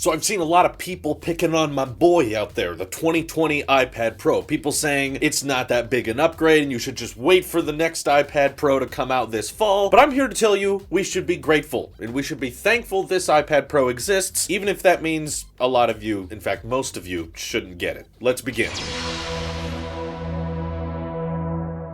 So I've seen a lot of people picking on my boy out there, the 2020 iPad Pro. People saying it's not that big an upgrade and you should just wait for the next iPad Pro to come out this fall. But I'm here to tell you we should be grateful and we should be thankful this iPad Pro exists, even if that means a lot of you, in fact most of you, shouldn't get it. Let's begin.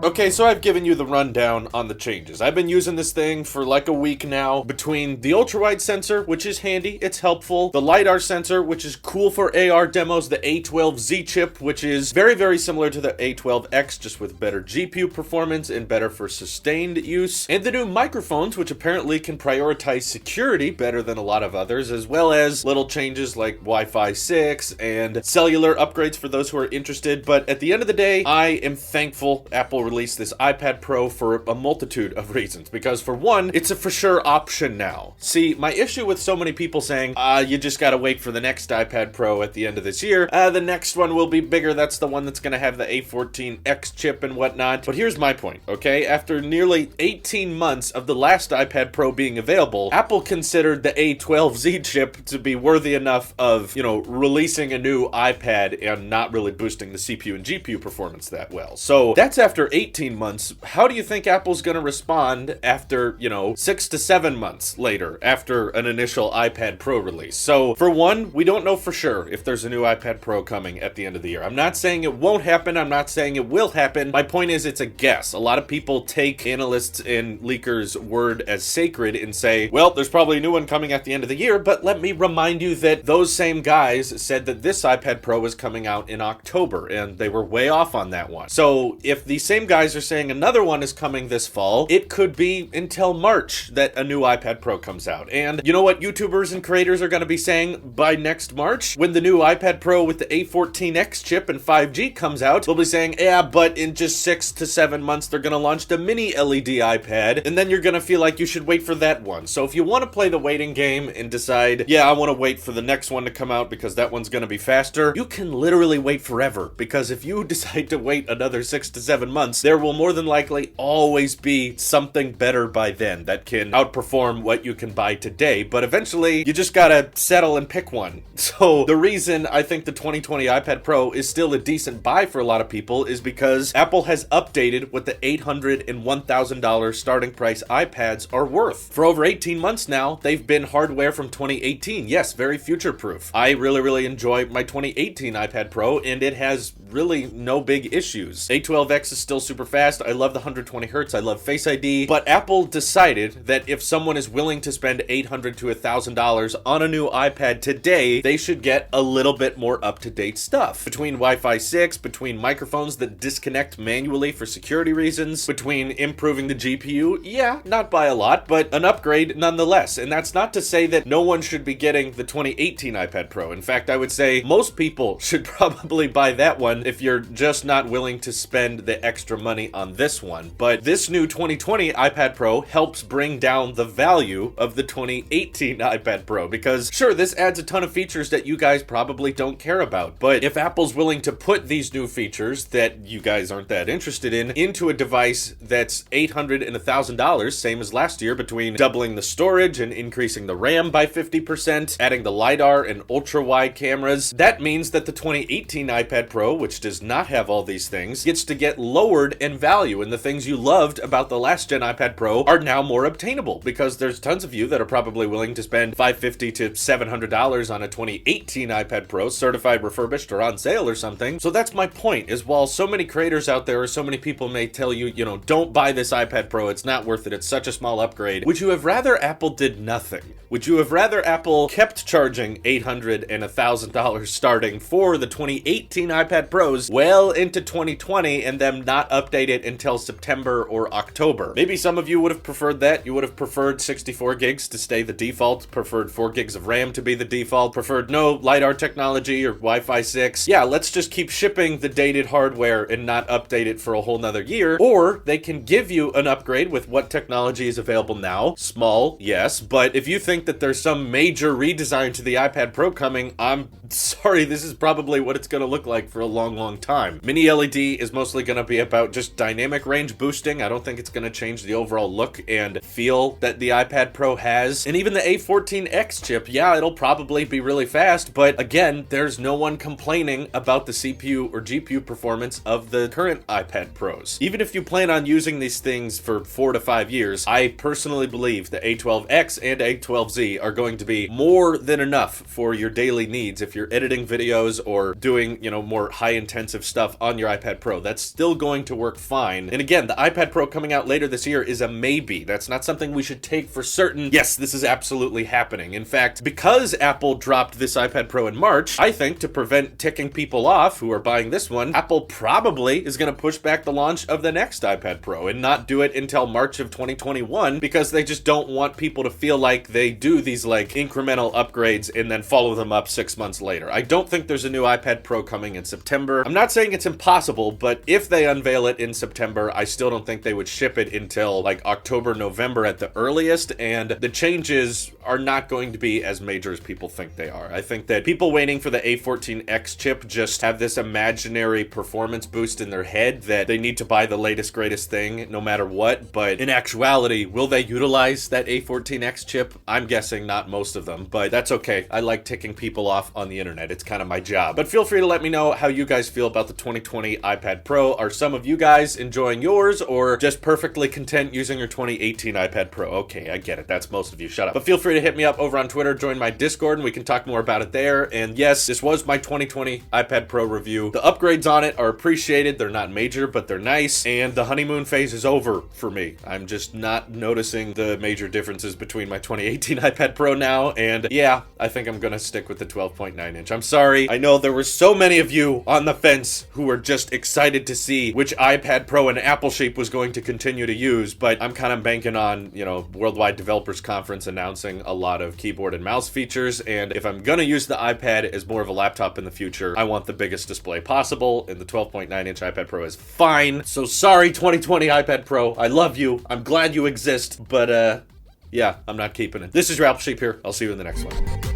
Okay, so I've given you the rundown on the changes. I've been using this thing for like a week now. Between the ultra-wide sensor, which is handy, it's helpful, the LiDAR sensor, which is cool for AR demos, the A12Z chip, which is very, very similar to the A12X, just with better GPU performance and better for sustained use, and the new microphones, which apparently can prioritize security better than a lot of others, as well as little changes like Wi-Fi 6 and cellular upgrades for those who are interested. But at the end of the day, I am thankful Apple released this iPad Pro for a multitude of reasons, because for one, it's a for sure option now. See, my issue with so many people saying, you just gotta wait for the next iPad Pro at the end of this year, the next one will be bigger, that's the one that's gonna have the A14X chip and whatnot. But here's my point, okay? After nearly 18 months of the last iPad Pro being available, Apple considered the A12Z chip to be worthy enough of, releasing a new iPad and not really boosting the CPU and GPU performance that well. So that's after 18 months. How do you think Apple's going to respond after, 6 to 7 months later after an initial iPad Pro release? So for one, we don't know for sure if there's a new iPad Pro coming at the end of the year. I'm not saying it won't happen. I'm not saying it will happen. My point is it's a guess. A lot of people take analysts and leakers' word as sacred and say, well, there's probably a new one coming at the end of the year, but let me remind you that those same guys said that this iPad Pro was coming out in October, and they were way off on that one. So if the same guys are saying another one is coming this fall, it could be until March that a new iPad Pro comes out. And you know what YouTubers and creators are going to be saying by next March? When the new iPad Pro with the A14X chip and 5G comes out, they'll be saying, yeah, but in just 6 to 7 months, they're going to launch the mini LED iPad, and then you're going to feel like you should wait for that one. So if you want to play the waiting game and decide, yeah, I want to wait for the next one to come out because that one's going to be faster, you can literally wait forever, because if you decide to wait another 6 to 7 months, there will more than likely always be something better by then that can outperform what you can buy today. But eventually, you just gotta settle and pick one. So the reason I think the 2020 iPad Pro is still a decent buy for a lot of people is because Apple has updated what the $800 and $1,000 starting price iPads are worth. For over 18 months now, they've been hardware from 2018. Yes, very future-proof. I really enjoy my 2018 iPad Pro, and it has really no big issues. A12X is still super fast. I love the 120 hertz. I love Face ID. But Apple decided that if someone is willing to spend $800 to $1,000 on a new iPad today, they should get a little bit more up-to-date stuff. Between Wi-Fi 6, between microphones that disconnect manually for security reasons, between improving the GPU, yeah, not by a lot, but an upgrade nonetheless. And that's not to say that no one should be getting the 2018 iPad Pro. In fact, I would say most people should probably buy that one if you're just not willing to spend the extra money on this one. But this new 2020 iPad Pro helps bring down the value of the 2018 iPad Pro, because sure, this adds a ton of features that you guys probably don't care about, but if Apple's willing to put these new features that you guys aren't that interested in into a device that's $800 and $1,000, same as last year, between doubling the storage and increasing the RAM by 50%, adding the LiDAR and ultra-wide cameras, that means that the 2018 iPad Pro, which does not have all these things, gets to get lowered in value, and the things you loved about the last gen iPad Pro are now more obtainable, because there's tons of you that are probably willing to spend $550 to $700 on a 2018 iPad Pro, certified refurbished or on sale or something. So that's my point, is while so many creators out there or so many people may tell you, don't buy this iPad Pro, it's not worth it, it's such a small upgrade, would you have rather Apple did nothing? Would you have rather Apple kept charging $800 and $1,000 starting for the 2018 iPad Pros well into 2020 and them not update it until September or October? Maybe some of you would have preferred that. You would have preferred 64 gigs to stay the default, preferred 4 gigs of RAM to be the default, preferred no LiDAR technology or Wi-Fi 6. Yeah, let's just keep shipping the dated hardware and not update it for a whole nother year. Or they can give you an upgrade with what technology is available now. Small, yes, but if you think that there's some major redesign to the iPad Pro coming, I'm sorry, this is probably what it's going to look like for a long time. Mini LED is mostly going to be about about just dynamic range boosting. I don't think it's going to change the overall look and feel that the iPad Pro has. And even the A14X chip, yeah, it'll probably be really fast, but again, there's no one complaining about the CPU or GPU performance of the current iPad Pros. Even if you plan on using these things for 4 to 5 years, I personally believe the A12X and A12Z are going to be more than enough for your daily needs if you're editing videos or doing, more high-intensive stuff on your iPad Pro. That's still going to work fine. And again, the iPad Pro coming out later this year is a maybe. That's not something we should take for certain. Yes, this is absolutely happening. In fact, because Apple dropped this iPad Pro in March, I think to prevent ticking people off who are buying this one, Apple probably is going to push back the launch of the next iPad Pro and not do it until March of 2021 because they just don't want people to feel like they do these incremental upgrades and then follow them up 6 months later. I don't think there's a new iPad Pro coming in September. I'm not saying it's impossible, but if they unveil it in September, I still don't think they would ship it until October, November at the earliest, and the changes are not going to be as major as people think they are. I think that people waiting for the A14X chip just have this imaginary performance boost in their head that they need to buy the latest, greatest thing no matter what, but in actuality, will they utilize that A14X chip? I'm guessing not most of them, but that's okay. I like ticking people off on the internet. It's kind of my job. But feel free to let me know how you guys feel about the 2020 iPad Pro. Are some of you guys enjoying yours or just perfectly content using your 2018 iPad Pro? Okay, I get it. That's most of you. Shut up. But feel free to hit me up over on Twitter, join my Discord, and we can talk more about it there. And yes, this was my 2020 iPad Pro review. The upgrades on it are appreciated. They're not major, but they're nice. And the honeymoon phase is over for me. I'm just not noticing the major differences between my 2018 iPad Pro now. And yeah, I think I'm gonna stick with the 12.9 inch. I'm sorry. I know there were so many of you on the fence who were just excited to see which iPad Pro an Apple Sheep was going to continue to use, but I'm kind of banking on, Worldwide Developers Conference announcing a lot of keyboard and mouse features, and if I'm gonna use the iPad as more of a laptop in the future, I want the biggest display possible, and the 12.9 inch iPad Pro is fine. So sorry, 2020 iPad Pro. I love you. I'm glad you exist, but yeah, I'm not keeping it. This is your Apple Sheep here. I'll see you in the next one.